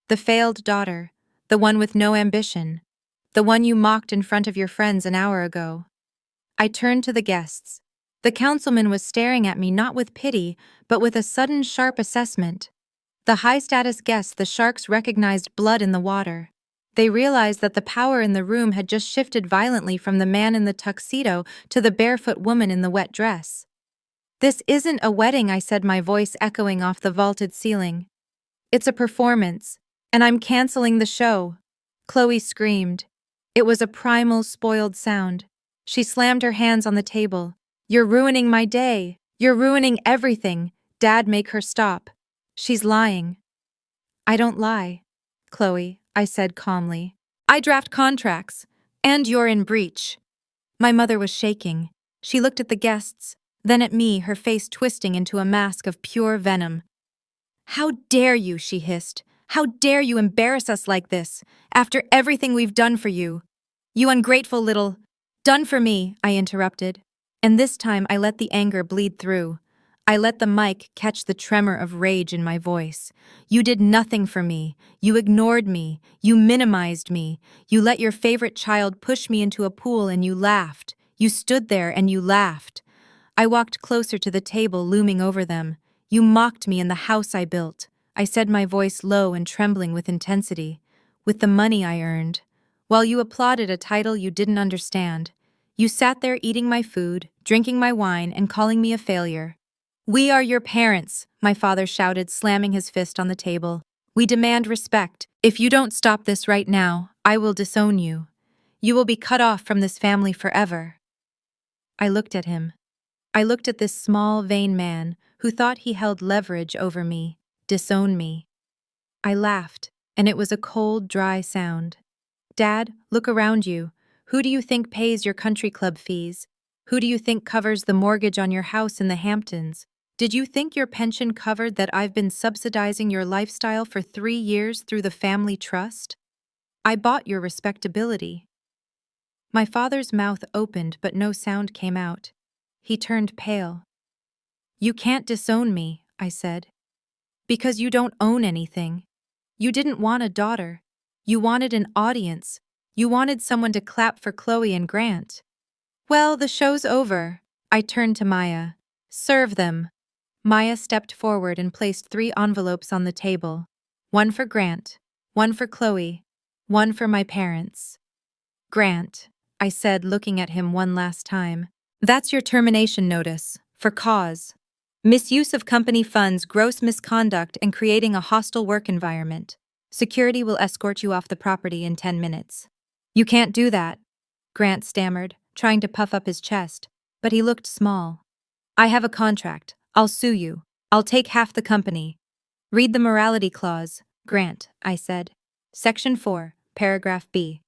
A: "The failed daughter, the one with no ambition, The one you mocked in front of your friends an hour ago. I turned to the guests. The councilman was staring at me not with pity, but with a sudden sharp assessment. The high-status guests, the sharks, recognized blood in the water. They realized that the power in the room had just shifted violently from the man in the tuxedo to the barefoot woman in the wet dress. "This isn't a wedding," I said, my voice echoing off the vaulted ceiling. "It's a performance, and I'm canceling the show." Chloe screamed. It was a primal, spoiled sound. She slammed her hands on the table. "You're ruining my day. You're ruining everything. Dad, make her stop. She's lying." "I don't lie, Chloe," I said calmly. "I draft contracts, and you're in breach." My mother was shaking. She looked at the guests, then at me, her face twisting into a mask of pure venom. "How dare you," she hissed. "How dare you embarrass us like this, after everything we've done for you? You ungrateful little—" "Done for me," I interrupted. And this time I let the anger bleed through. I let the mic catch the tremor of rage in my voice. "You did nothing for me. You ignored me. You minimized me. You let your favorite child push me into a pool and you laughed. You stood there and you laughed." I walked closer to the table, looming over them. "You mocked me in the house I built," I said, my voice low and trembling with intensity. "With the money I earned. While you applauded a title you didn't understand. You sat there eating my food, drinking my wine, and calling me a failure." "We are your parents," my father shouted, slamming his fist on the table. "We demand respect. If you don't stop this right now, I will disown you. You will be cut off from this family forever." I looked at him. I looked at this small, vain man who thought he held leverage over me, disown me. I laughed, and it was a cold, dry sound. "Dad, look around you. Who do you think pays your country club fees? Who do you think covers the mortgage on your house in the Hamptons? Did you think your pension covered that I've been subsidizing your lifestyle for 3 years through the family trust? I bought your respectability." My father's mouth opened, but no sound came out. He turned pale. "You can't disown me," I said, "because you don't own anything. You didn't want a daughter. You wanted an audience. You wanted someone to clap for Chloe and Grant." "Well, the show's over." I turned to Maya. "Serve them." Maya stepped forward and placed 3 envelopes on the table. One for Grant, one for Chloe, one for my parents. "Grant," I said, looking at him one last time. "That's your termination notice, for cause. Misuse of company funds, gross misconduct, and creating a hostile work environment. Security will escort you off the property in 10 minutes. "You can't do that," Grant stammered, trying to puff up his chest, but he looked small. "I have a contract. I'll sue you. I'll take half the company." "Read the morality clause, Grant," I said. "Section 4, paragraph B.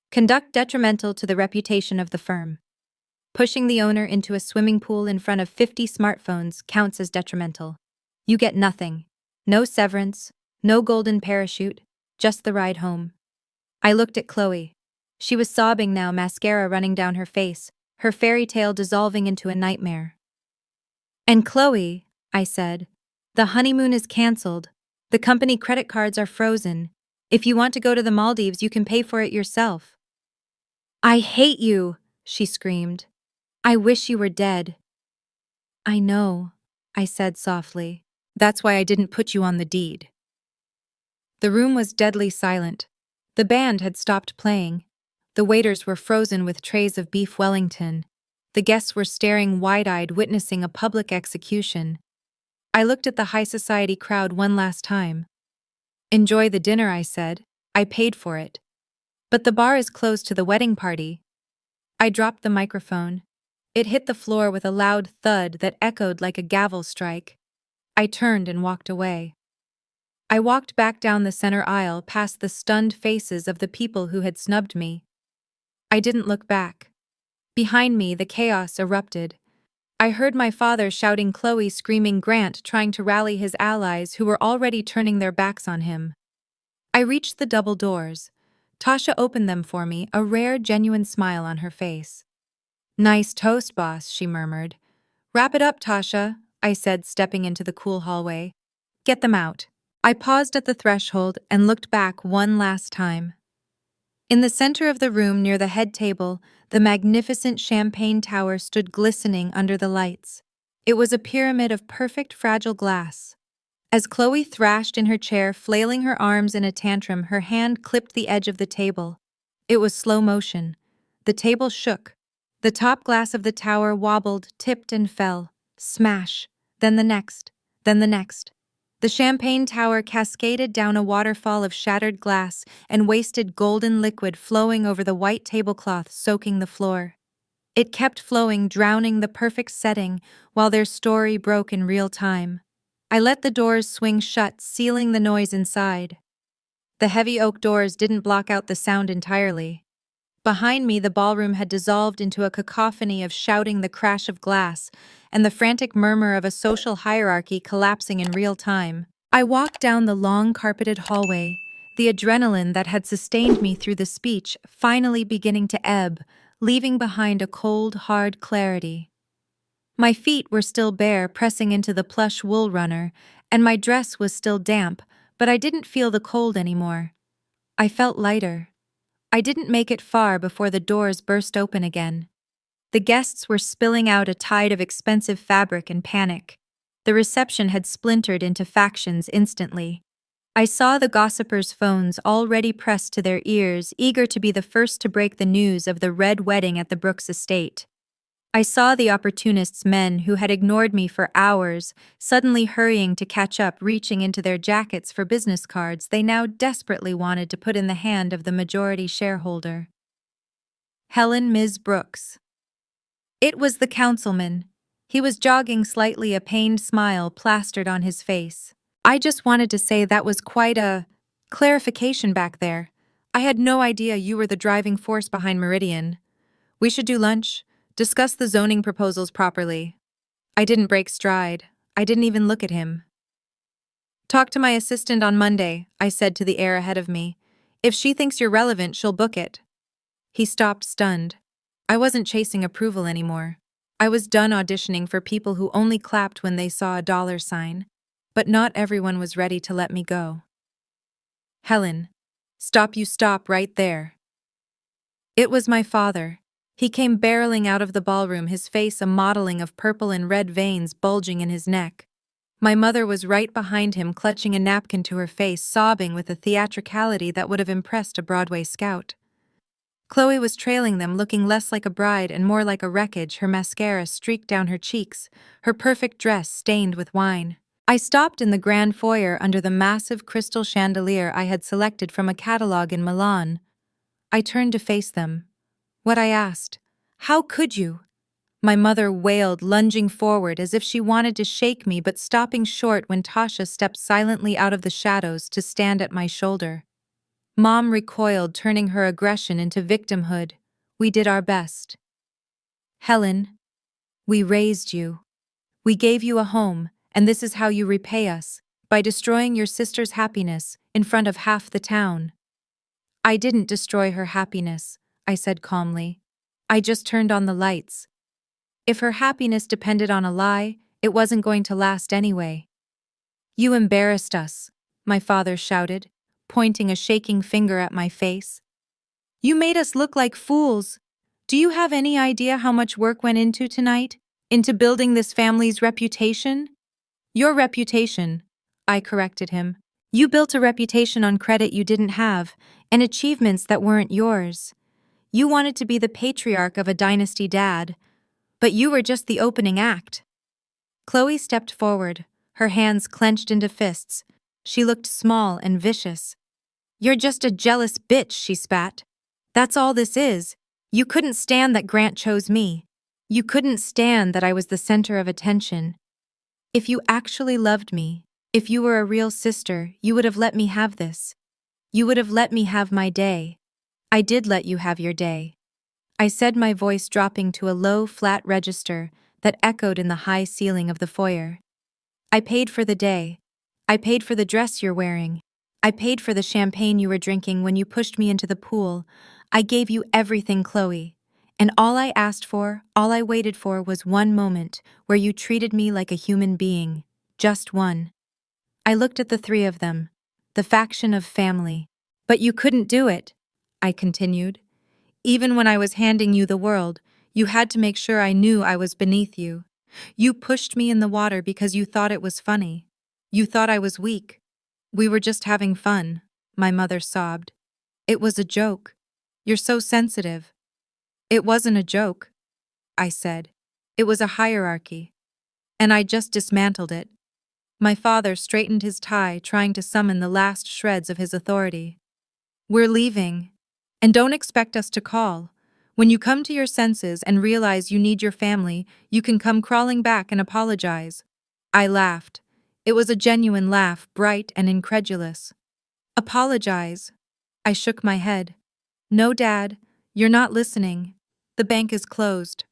A: Conduct detrimental to the reputation of the firm. Pushing the owner into a swimming pool in front of 50 smartphones counts as detrimental. You get nothing. No severance, no golden parachute, just the ride home." I looked at Chloe. She was sobbing now, mascara running down her face, her fairy tale dissolving into a nightmare. "And Chloe," I said, "the honeymoon is cancelled. The company credit cards are frozen. If you want to go to the Maldives, you can pay for it yourself." "I hate you," she screamed. "I wish you were dead." "I know," I said softly. "That's why I didn't put you on the deed." The room was deadly silent. The band had stopped playing. The waiters were frozen with trays of beef Wellington. The guests were staring wide-eyed, witnessing a public execution. I looked at the high society crowd one last time. "Enjoy the dinner," I said. "I paid for it. But the bar is closed to the wedding party." I dropped the microphone. It hit the floor with a loud thud that echoed like a gavel strike. I turned and walked away. I walked back down the center aisle past the stunned faces of the people who had snubbed me. I didn't look back. Behind me, the chaos erupted. I heard my father shouting Chloe, screaming Grant, trying to rally his allies who were already turning their backs on him. I reached the double doors. Tasha opened them for me, a rare, genuine smile on her face. "Nice toast, boss," she murmured. "Wrap it up, Tasha," I said, stepping into the cool hallway. "Get them out." I paused at the threshold and looked back one last time. In the center of the room near the head table, the magnificent champagne tower stood glistening under the lights. It was a pyramid of perfect fragile glass. As Chloe thrashed in her chair, flailing her arms in a tantrum, her hand clipped the edge of the table. It was slow motion. The table shook. The top glass of the tower wobbled, tipped, and fell. Smash. Then the next. Then the next. The champagne tower cascaded down a waterfall of shattered glass and wasted golden liquid flowing over the white tablecloth, soaking the floor. It kept flowing, drowning the perfect setting, while their story broke in real time. I let the doors swing shut, sealing the noise inside. The heavy oak doors didn't block out the sound entirely. Behind me, the ballroom had dissolved into a cacophony of shouting, the crash of glass, and the frantic murmur of a social hierarchy collapsing in real time. I walked down the long carpeted hallway, the adrenaline that had sustained me through the speech finally beginning to ebb, leaving behind a cold, hard clarity. My feet were still bare, pressing into the plush wool runner, and my dress was still damp, but I didn't feel the cold anymore. I felt lighter. I didn't make it far before the doors burst open again. The guests were spilling out a tide of expensive fabric and panic. The reception had splintered into factions instantly. I saw the gossipers' phones already pressed to their ears, eager to be the first to break the news of the red wedding at the Brooks estate. I saw the opportunists' men who had ignored me for hours, suddenly hurrying to catch up, reaching into their jackets for business cards they now desperately wanted to put in the hand of the majority shareholder. Helen Ms. Brooks. It was the councilman. He was jogging slightly, a pained smile plastered on his face. I just wanted to say that was quite a clarification back there. I had no idea you were the driving force behind Meridian. We should do lunch, discuss the zoning proposals properly. I didn't break stride. I didn't even look at him. Talk to my assistant on Monday, I said to the heir ahead of me. If she thinks you're relevant, she'll book it. He stopped, stunned. I wasn't chasing approval anymore. I was done auditioning for people who only clapped when they saw a dollar sign. But not everyone was ready to let me go. Helen. Stop, you stop right there. It was my father. He came barreling out of the ballroom, his face a mottling of purple and red veins bulging in his neck. My mother was right behind him, clutching a napkin to her face, sobbing with a theatricality that would have impressed a Broadway scout. Chloe was trailing them, looking less like a bride and more like a wreckage, her mascara streaked down her cheeks, her perfect dress stained with wine. I stopped in the grand foyer under the massive crystal chandelier I had selected from a catalog in Milan. I turned to face them. What I asked, "How could you?" My mother wailed, lunging forward as if she wanted to shake me, but stopping short when Tasha stepped silently out of the shadows to stand at my shoulder. Mom recoiled, turning her aggression into victimhood. We did our best. Helen, we raised you. We gave you a home, and this is how you repay us, by destroying your sister's happiness in front of half the town. I didn't destroy her happiness, I said calmly. I just turned on the lights. If her happiness depended on a lie, it wasn't going to last anyway. You embarrassed us, my father shouted, pointing a shaking finger at my face. You made us look like fools. Do you have any idea how much work went into tonight? Into building this family's reputation? Your reputation, I corrected him. You built a reputation on credit you didn't have, and achievements that weren't yours. You wanted to be the patriarch of a dynasty dad, but you were just the opening act. Chloe stepped forward, her hands clenched into fists. She looked small and vicious. You're just a jealous bitch, she spat. That's all this is. You couldn't stand that Grant chose me. You couldn't stand that I was the center of attention. If you actually loved me, if you were a real sister, you would have let me have this. You would have let me have my day. I did let you have your day. I said, my voice dropping to a low, flat register that echoed in the high ceiling of the foyer. I paid for the day. I paid for the dress you're wearing. I paid for the champagne you were drinking when you pushed me into the pool. I gave you everything, Chloe. And all I asked for, all I waited for was one moment where you treated me like a human being. Just one. I looked at the three of them, the faction of family. But you couldn't do it. I continued. Even when I was handing you the world, you had to make sure I knew I was beneath you. You pushed me in the water because you thought it was funny. You thought I was weak. We were just having fun, my mother sobbed. It was a joke. You're so sensitive. It wasn't a joke, I said. It was a hierarchy. And I just dismantled it. My father straightened his tie, trying to summon the last shreds of his authority. We're leaving. And don't expect us to call. When you come to your senses and realize you need your family, you can come crawling back and apologize. I laughed. It was a genuine laugh, bright and incredulous. Apologize. I shook my head. No, Dad, you're not listening. The bank is closed.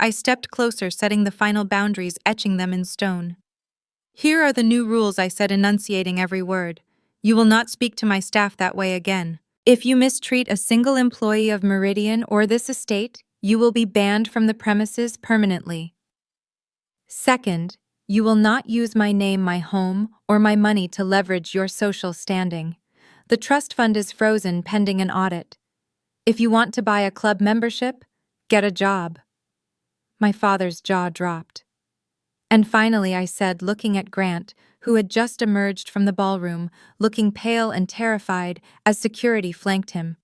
A: I stepped closer, setting the final boundaries, etching them in stone. Here are the new rules, I said, enunciating every word. You will not speak to my staff that way again. If you mistreat a single employee of Meridian or this estate, you will be banned from the premises permanently. Second, you will not use my name, my home, or my money to leverage your social standing. The trust fund is frozen pending an audit. If you want to buy a club membership, get a job. My father's jaw dropped. And finally, I said, looking at Grant, who had just emerged from the ballroom, looking pale and terrified as security flanked him.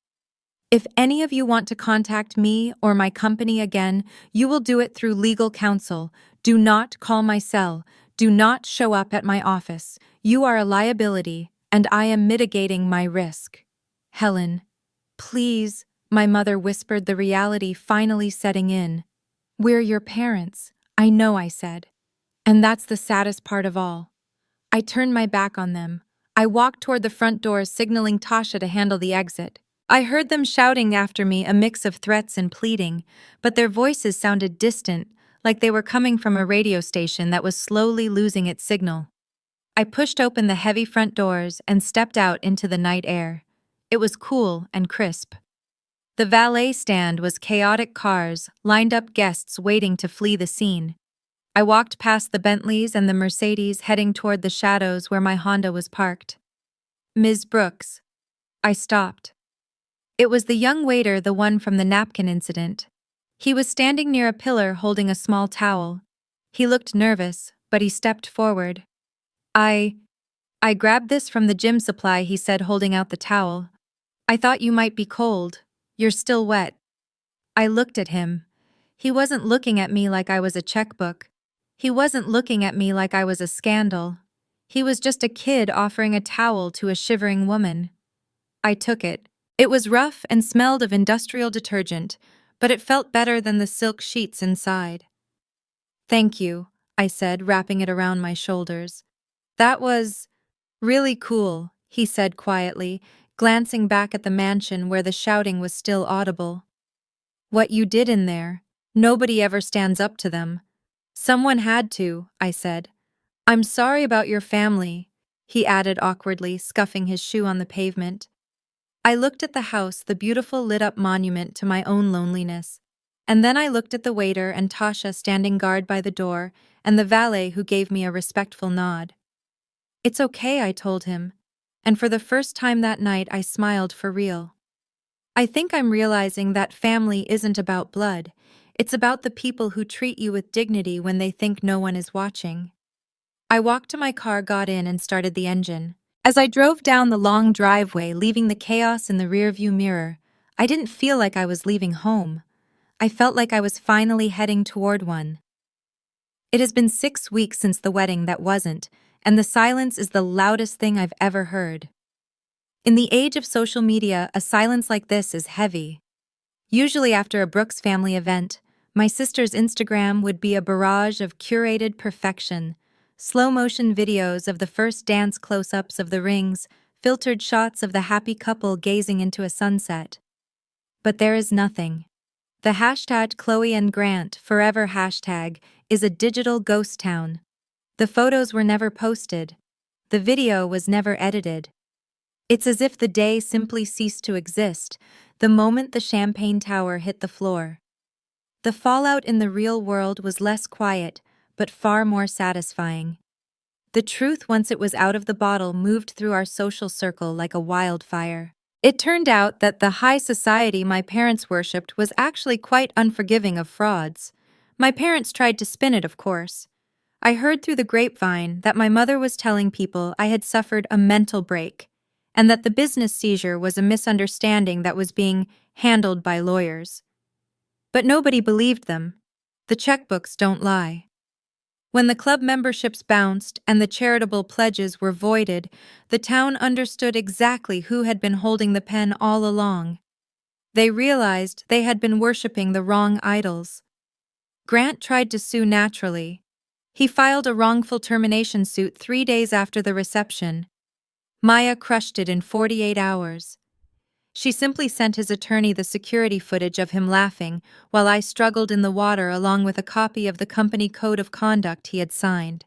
A: If any of you want to contact me or my company again, you will do it through legal counsel. Do not call my cell. Do not show up at my office. You are a liability, and I am mitigating my risk. Helen, please, my mother whispered, the reality finally setting in. We're your parents. I know, I said. And that's the saddest part of all. I turned my back on them. I walked toward the front door, signaling Tasha to handle the exit. I heard them shouting after me, a mix of threats and pleading, but their voices sounded distant, like they were coming from a radio station that was slowly losing its signal. I pushed open the heavy front doors and stepped out into the night air. It was cool and crisp. The valet stand was chaotic cars, lined up guests waiting to flee the scene. I walked past the Bentleys and the Mercedes, heading toward the shadows where my Honda was parked. Ms. Brooks. I stopped. It was the young waiter, the one from the napkin incident. He was standing near a pillar holding a small towel. He looked nervous, but he stepped forward. I grabbed this from the gym supply, he said, holding out the towel. I thought you might be cold. You're still wet. I looked at him. He wasn't looking at me like I was a checkbook. He wasn't looking at me like I was a scandal. He was just a kid offering a towel to a shivering woman. I took it. It was rough and smelled of industrial detergent, but it felt better than the silk sheets inside. Thank you, I said, wrapping it around my shoulders. That was really cool, he said quietly, glancing back at the mansion where the shouting was still audible. What you did in there, nobody ever stands up to them. Someone had to, I said. I'm sorry about your family, he added awkwardly, scuffing his shoe on the pavement. I looked at the house, the beautiful lit-up monument to my own loneliness. And then I looked at the waiter and Tasha standing guard by the door, and the valet who gave me a respectful nod. It's okay, I told him. And for the first time that night, I smiled for real. I think I'm realizing that family isn't about blood. It's about the people who treat you with dignity when they think no one is watching. I walked to my car, got in, and started the engine. As I drove down the long driveway, leaving the chaos in the rearview mirror, I didn't feel like I was leaving home. I felt like I was finally heading toward one. It has been 6 weeks since the wedding that wasn't, and the silence is the loudest thing I've ever heard. In the age of social media, a silence like this is heavy. Usually after a Brooks family event, my sister's Instagram would be a barrage of curated perfection, slow-motion videos of the first dance close-ups of the rings, filtered shots of the happy couple gazing into a sunset. But there is nothing. The hashtag Chloe and Grant forever hashtag is a digital ghost town. The photos were never posted. The video was never edited. It's as if the day simply ceased to exist the moment the champagne tower hit the floor. The fallout in the real world was less quiet, but far more satisfying. The truth, once it was out of the bottle, moved through our social circle like a wildfire. It turned out that the high society my parents worshipped was actually quite unforgiving of frauds. My parents tried to spin it, of course. I heard through the grapevine that my mother was telling people I had suffered a mental break, and that the business seizure was a misunderstanding that was being handled by lawyers. But nobody believed them. The checkbooks don't lie. When the club memberships bounced and the charitable pledges were voided, the town understood exactly who had been holding the pen all along. They realized they had been worshipping the wrong idols. Grant tried to sue naturally. He filed a wrongful termination suit 3 days after the reception. Maya crushed it in 48 hours. She simply sent his attorney the security footage of him laughing while I struggled in the water along with a copy of the company code of conduct he had signed.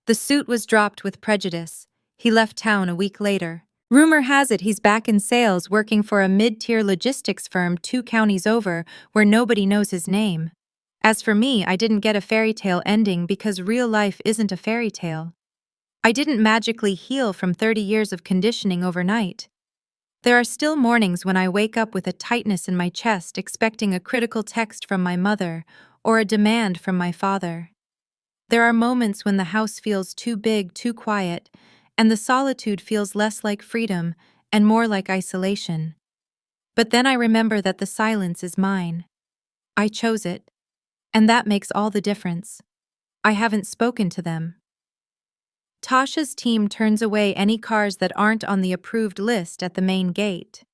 A: The suit was dropped with prejudice. He left town a week later. Rumor has it he's back in sales working for a mid-tier logistics firm 2 counties over where nobody knows his name. As for me, I didn't get a fairy tale ending because real life isn't a fairy tale. I didn't magically heal from 30 years of conditioning overnight. There are still mornings when I wake up with a tightness in my chest expecting a critical text from my mother or a demand from my father. There are moments when the house feels too big, too quiet, and the solitude feels less like freedom and more like isolation. But then I remember that the silence is mine. I chose it, and that makes all the difference. I haven't spoken to them. Tasha's team turns away any cars that aren't on the approved list at the main gate.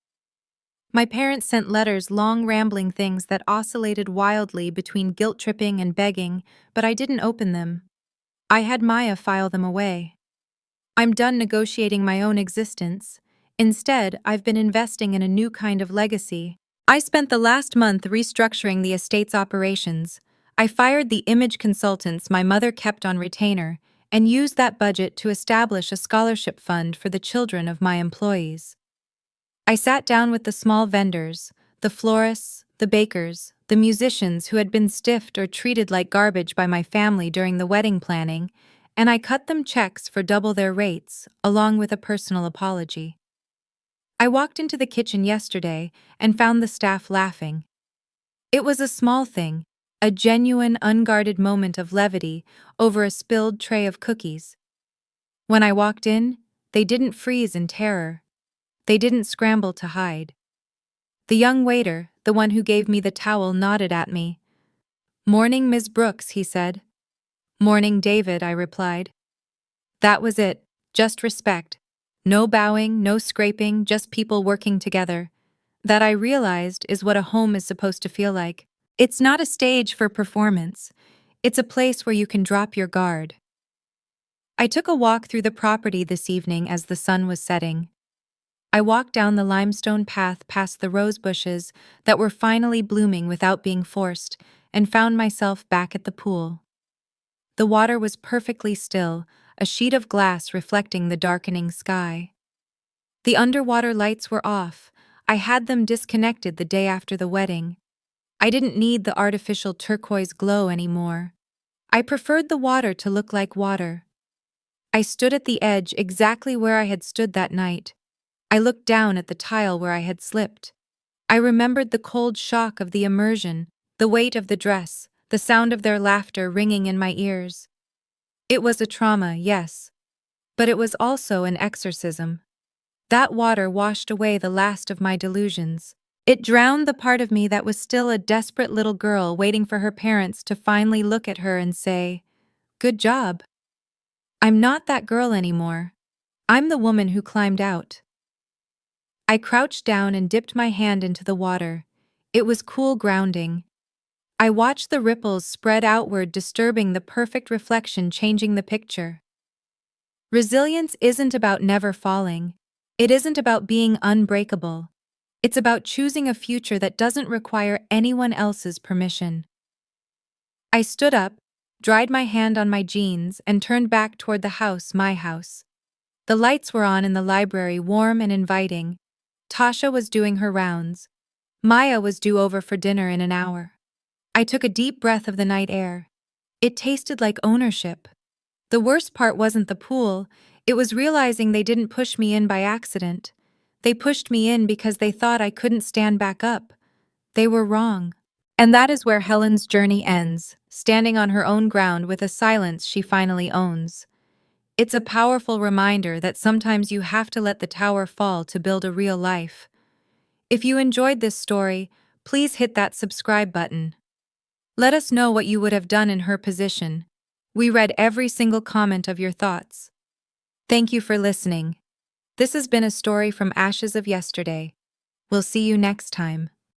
A: My parents sent letters, long rambling things that oscillated wildly between guilt-tripping and begging, but I didn't open them. I had Maya file them away. I'm done negotiating my own existence. Instead, I've been investing in a new kind of legacy. I spent the last month restructuring the estate's operations. I fired the image consultants my mother kept on retainer and used that budget to establish a scholarship fund for the children of my employees. I sat down with the small vendors, the florists, the bakers, the musicians who had been stiffed or treated like garbage by my family during the wedding planning, and I cut them checks for double their rates, along with a personal apology. I walked into the kitchen yesterday and found the staff laughing. It was a small thing, a genuine, unguarded moment of levity over a spilled tray of cookies. When I walked in, they didn't freeze in terror. They didn't scramble to hide. The young waiter, the one who gave me the towel, nodded at me. "Morning, Ms. Brooks," he said. "Morning, David," I replied. That was it, just respect. No bowing, no scraping, just people working together. That, I realized, is what a home is supposed to feel like. It's not a stage for performance. It's a place where you can drop your guard. I took a walk through the property this evening as the sun was setting. I walked down the limestone path past the rose bushes that were finally blooming without being forced and found myself back at the pool. The water was perfectly still, a sheet of glass reflecting the darkening sky. The underwater lights were off. I had them disconnected the day after the wedding. I didn't need the artificial turquoise glow anymore. I preferred the water to look like water. I stood at the edge exactly where I had stood that night. I looked down at the tile where I had slipped. I remembered the cold shock of the immersion, the weight of the dress, the sound of their laughter ringing in my ears. It was a trauma, yes, but it was also an exorcism. That water washed away the last of my delusions. It drowned the part of me that was still a desperate little girl waiting for her parents to finally look at her and say, "Good job." I'm not that girl anymore. I'm the woman who climbed out. I crouched down and dipped my hand into the water. It was cool, grounding. I watched the ripples spread outward, disturbing the perfect reflection, changing the picture. Resilience isn't about never falling. It isn't about being unbreakable. It's about choosing a future that doesn't require anyone else's permission. I stood up, dried my hand on my jeans, and turned back toward the house, my house. The lights were on in the library, warm and inviting. Tasha was doing her rounds. Maya was due over for dinner in an hour. I took a deep breath of the night air. It tasted like ownership. The worst part wasn't the pool, it was realizing they didn't push me in by accident. They pushed me in because they thought I couldn't stand back up. They were wrong. And that is where Helen's journey ends, standing on her own ground with a silence she finally owns. It's a powerful reminder that sometimes you have to let the tower fall to build a real life. If you enjoyed this story, please hit that subscribe button. Let us know what you would have done in her position. We read every single comment of your thoughts. Thank you for listening. This has been a story from Ashes of Yesterday. We'll see you next time.